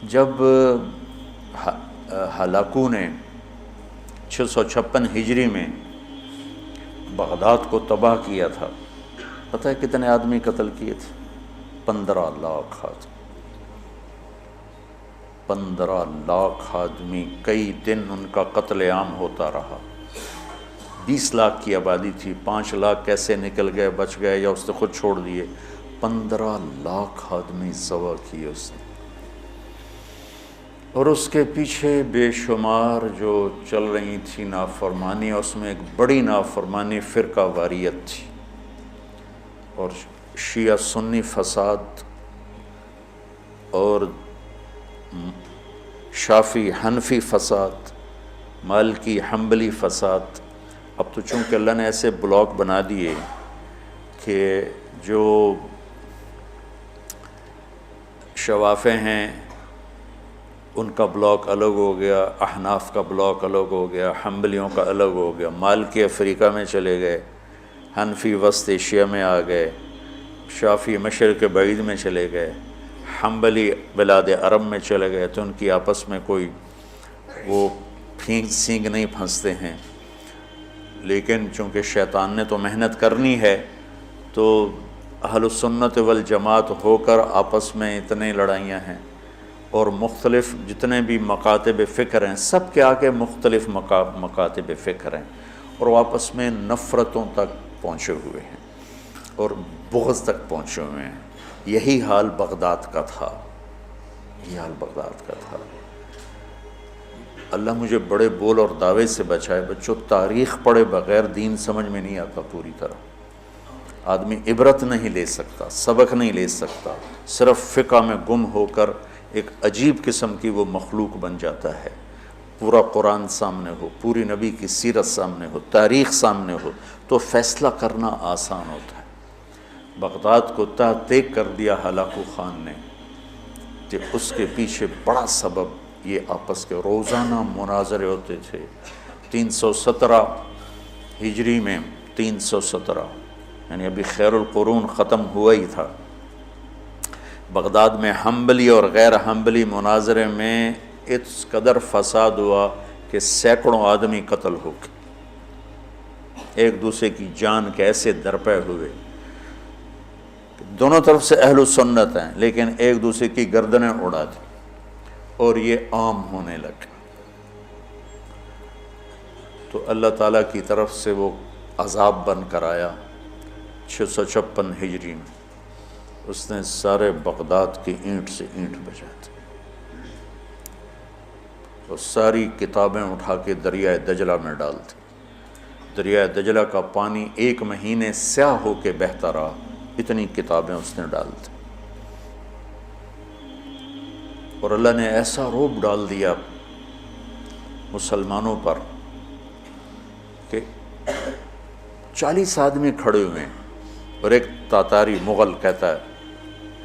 جب ہلاکو نے 656 ہجری میں بغداد کو تباہ کیا تھا، پتہ ہے کتنے آدمی قتل کیے تھے؟ 15 لاکھ آدمی، 15 لاکھ آدمی، کئی دن ان کا قتل عام ہوتا رہا۔ 20 لاکھ کی آبادی تھی، 5 لاکھ کیسے نکل گئے، بچ گئے یا اس نے خود چھوڑ دیے؟ 15 لاکھ آدمی ذبح کیے اس نے۔ اور اس کے پیچھے بے شمار جو چل رہی تھی نافرمانی، اس میں ایک بڑی نافرمانی فرقہ واریت تھی، اور شیعہ سنی فساد اور شافعی حنفی فساد، مالکی حنبلی فساد۔ اب تو چونکہ اللہ نے ایسے بلاک بنا دیے کہ جو شوافع ہیں ان کا بلاک الگ ہو گیا، احناف کا بلاک الگ ہو گیا، حنبلیوں کا الگ ہو گیا، مالکی افریقہ میں چلے گئے، حنفی وسط ایشیا میں آ گئے، شافعی مشرق بعید میں چلے گئے، حنبلی بلاد عرب میں چلے گئے، تو ان کی آپس میں کوئی وہ پھینک سینگ نہیں پھنستے ہیں۔ لیکن چونکہ شیطان نے تو محنت کرنی ہے، تو اہل السنت والجماعت ہو کر آپس میں اتنے لڑائیاں ہیں، اور مختلف جتنے بھی مکاتب فکر ہیں سب کے آگے مختلف مکاتب فکر ہیں، اور وہ آپس میں نفرتوں تک پہنچے ہوئے ہیں اور بغض تک پہنچے ہوئے ہیں۔ یہی حال بغداد کا تھا، یہی حال بغداد کا تھا۔ اللہ مجھے بڑے بول اور دعوے سے بچائے۔ بچوں، تاریخ پڑھے بغیر دین سمجھ میں نہیں آتا پوری طرح۔ آدمی عبرت نہیں لے سکتا، سبق نہیں لے سکتا، صرف فقہ میں گم ہو کر ایک عجیب قسم کی وہ مخلوق بن جاتا ہے۔ پورا قرآن سامنے ہو، پوری نبی کی سیرت سامنے ہو، تاریخ سامنے ہو، تو فیصلہ کرنا آسان ہوتا ہے۔ بغداد کو تحت کر دیا ہلاکو خان نے، کہ اس کے پیچھے بڑا سبب یہ آپس کے روزانہ مناظرے ہوتے تھے۔ 317 ہجری میں، 317 یعنی ابھی خیر القرون ختم ہوا ہی تھا، بغداد میں حنبلی اور غیر حنبلی مناظرے میں اس قدر فساد ہوا کہ سینکڑوں آدمی قتل ہو گئے، ایک دوسرے کی جان کے ایسے درپے ہوئے۔ دونوں طرف سے اہل سنت ہیں، لیکن ایک دوسرے کی گردنیں اڑا دی، اور یہ عام ہونے لگا۔ تو اللہ تعالیٰ کی طرف سے وہ عذاب بن کر آیا 656 ہجری میں۔ اس نے سارے بغداد کی اینٹ سے اینٹ بجا دی، اور ساری کتابیں اٹھا کے دریائے دجلہ میں ڈال دی۔ دریائے دجلہ کا پانی 1 مہینے سیاہ ہو کے بہتا رہا، اتنی کتابیں اس نے ڈال دی۔ اور اللہ نے ایسا رعب ڈال دیا مسلمانوں پر کہ 40 آدمی کھڑے ہوئے ہیں، اور ایک تاتاری مغل کہتا ہے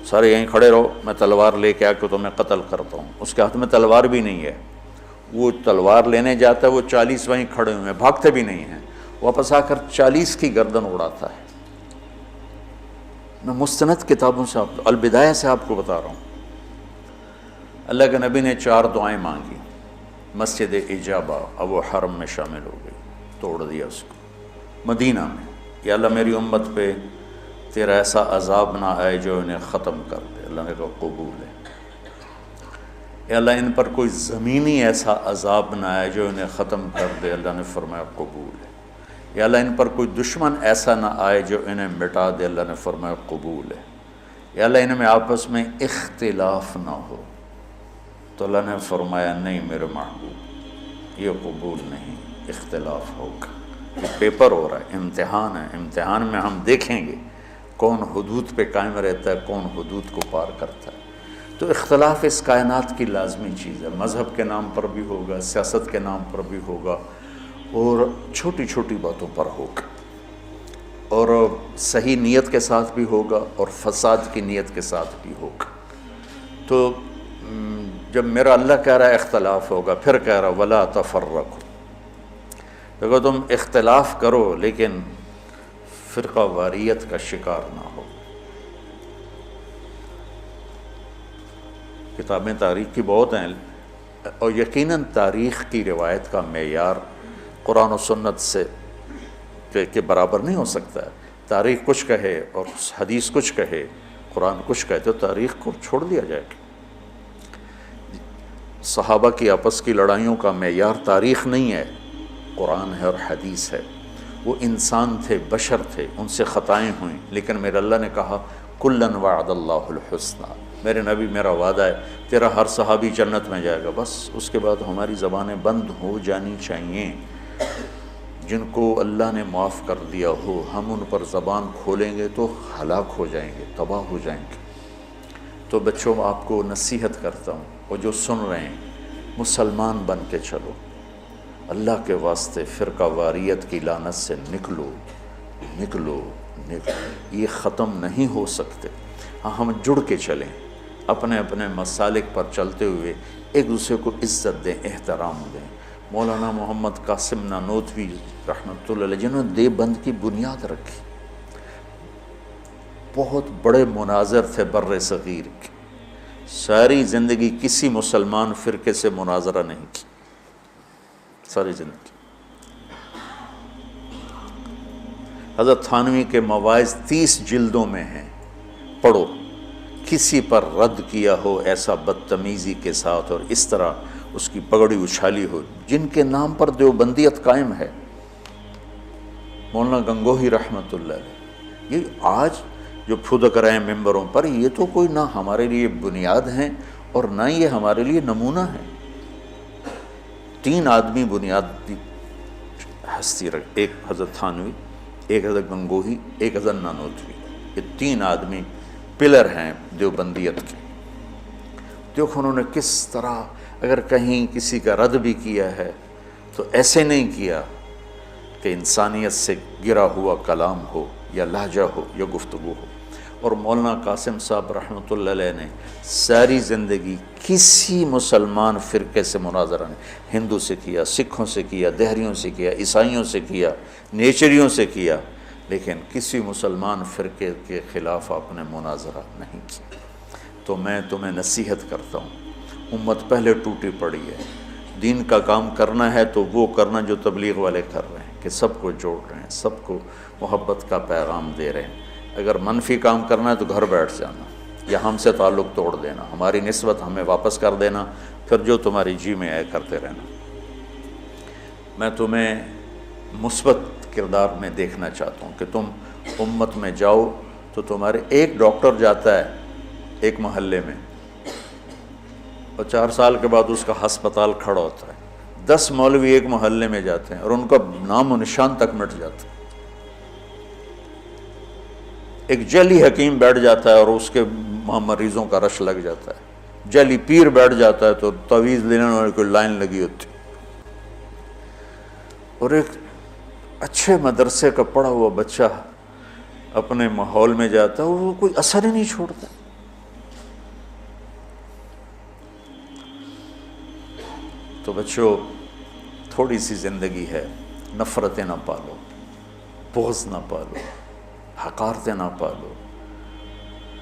سارے یہیں کھڑے رہو، میں تلوار لے کے آ کے تمہیں قتل کرتا ہوں۔ اس کے ہاتھ میں تلوار بھی نہیں ہے، وہ تلوار لینے جاتا ہے، وہ 40 وہیں کھڑے ہوئے ہیں، بھاگتے بھی نہیں ہیں، واپس آ کر 40 کی گردن اڑاتا ہے۔ میں مستند کتابوں سے البدایہ سے آپ کو بتا رہا ہوں۔ اللہ کے نبی نے 4 دعائیں مانگی، مسجد اجابہ، اب وہ حرم میں شامل ہو گئی، توڑ دیا اس کو۔ مدینہ میں، یا اللہ میری امت پہ تیرا ایسا عذاب نہ آئے جو انہیں ختم کر دے۔ اللہ نے کہا قبول ہے۔ یا اللہ ان پر کوئی زمینی ایسا عذاب نہ آئے جو انہیں ختم کر دے۔ اللہ نے فرمایا قبول ہے۔ یا اللہ ان پر کوئی دشمن ایسا نہ آئے جو انہیں مٹا دے۔ اللہ نے فرمایا قبول ہے۔ یا اللہ ان میں آپس میں اختلاف نہ ہو۔ تو اللہ نے فرمایا نہیں میرے محبوب، یہ قبول نہیں، اختلاف ہوگا۔ یہ پیپر ہو رہا ہے، امتحان ہے، امتحان میں ہم دیکھیں گے کون حدود پہ قائم رہتا ہے، کون حدود کو پار کرتا ہے۔ تو اختلاف اس کائنات کی لازمی چیز ہے، مذہب کے نام پر بھی ہوگا، سیاست کے نام پر بھی ہوگا، اور چھوٹی چھوٹی باتوں پر ہوگا، اور صحیح نیت کے ساتھ بھی ہوگا اور فساد کی نیت کے ساتھ بھی ہوگا۔ تو جب میرا اللہ کہہ رہا ہے اختلاف ہوگا، پھر کہہ رہا ولا تفرقوا، دیکھو تم اختلاف کرو لیکن فرقہ واریت کا شکار نہ ہو۔ کتابیں تاریخ کی بہت ہیں، اور یقیناً تاریخ کی روایت کا معیار قرآن و سنت سے کے برابر نہیں ہو سکتا ہے۔ تاریخ کچھ کہے اور حدیث کچھ کہے، قرآن کچھ کہے، تو تاریخ کو چھوڑ دیا جائے گا۔ صحابہ کی آپس کی لڑائیوں کا معیار تاریخ نہیں ہے، قرآن ہے اور حدیث ہے۔ وہ انسان تھے، بشر تھے، ان سے خطائیں ہوئیں، لیکن میرے اللہ نے کہا کُلًا وعد اللہ الحسنیٰ، میرے نبی میرا وعدہ ہے تیرا ہر صحابی جنت میں جائے گا۔ بس اس کے بعد ہماری زبانیں بند ہو جانی چاہیے۔ جن کو اللہ نے معاف کر دیا ہو، ہم ان پر زبان کھولیں گے تو ہلاک ہو جائیں گے، تباہ ہو جائیں گے۔ تو بچوں، آپ کو نصیحت کرتا ہوں، اور جو سن رہے ہیں، مسلمان بن کے چلو، اللہ کے واسطے فرقہ واریت کی لعنت سے نکلو نکلو نکلو، یہ ختم نہیں ہو سکتے۔ ہاں، ہم جڑ کے چلیں، اپنے اپنے مسالک پر چلتے ہوئے ایک دوسرے کو عزت دیں، احترام دیں۔ مولانا محمد قاسم نانوتوی رحمۃ اللہ علیہ، جنہوں نے دیوبند کی بنیاد رکھی، بہت بڑے مناظر تھے بر صغیر کے، ساری زندگی کسی مسلمان فرقے سے مناظرہ نہیں کی، ساری زندگی۔ حضرت تھانوی کے مواعظ 30 جلدوں میں ہیں، پڑھو۔ کسی پر رد کیا ہو ایسا بدتمیزی کے ساتھ اور اس طرح اس کی پگڑی اچھالی ہو، جن کے نام پر دیوبندیت قائم ہے، مولانا گنگوہی رحمۃ اللہ علیہ، یہ آج جو پھدک رہے ہیں ممبروں پر، یہ تو کوئی نہ ہمارے لیے بنیاد ہیں اور نہ یہ ہمارے لیے نمونہ ہیں۔ 3 آدمی بنیادی ہستی رکھ، ایک حضرت تھانوی، ایک حضرت گنگوہی، ایک حضرت نانوتوی، یہ 3 آدمی پلر ہیں دیوبندیت کے۔ دیکھو انہوں نے کس طرح، اگر کہیں کسی کا رد بھی کیا ہے تو ایسے نہیں کیا کہ انسانیت سے گرا ہوا کلام ہو یا لہجہ ہو یا گفتگو ہو۔ اور مولانا قاسم صاحب رحمۃ اللہ علیہ نے ساری زندگی کسی مسلمان فرقے سے مناظرہ نہیں، ہندو سے کیا، سکھوں سے کیا، دہریوں سے کیا، عیسائیوں سے کیا، نیچریوں سے کیا، لیکن کسی مسلمان فرقے کے خلاف آپ نے مناظرہ نہیں کیا۔ تو میں تمہیں نصیحت کرتا ہوں، امت پہلے ٹوٹی پڑی ہے، دین کا کام کرنا ہے تو وہ کرنا جو تبلیغ والے کر رہے ہیں، کہ سب کو جوڑ رہے ہیں، سب کو محبت کا پیغام دے رہے ہیں۔ اگر منفی کام کرنا ہے تو گھر بیٹھ جانا، یا ہم سے تعلق توڑ دینا، ہماری نسبت ہمیں واپس کر دینا، پھر جو تمہاری جی میں آئے کرتے رہنا۔ میں تمہیں مثبت کردار میں دیکھنا چاہتا ہوں کہ تم امت میں جاؤ تو تمہارے ایک ڈاکٹر جاتا ہے ایک محلے میں، اور 4 سال کے بعد اس کا ہسپتال کھڑا ہوتا ہے۔ 10 مولوی ایک محلے میں جاتے ہیں اور ان کا نام و نشان تک مٹ جاتا ہے۔ ایک جعلی حکیم بیٹھ جاتا ہے اور اس کے مریضوں کا رش لگ جاتا ہے۔ جعلی پیر بیٹھ جاتا ہے تو تعویذ لینے والے کو لائن لگی ہوتی۔ اور ایک اچھے مدرسے کا پڑھا ہوا بچہ اپنے ماحول میں جاتا ہے اور وہ کوئی اثر ہی نہیں چھوڑتا۔ تو بچوں، تھوڑی سی زندگی ہے، نفرتیں نہ پالو، بغض نہ پالو، حقارتیں نہ پالو،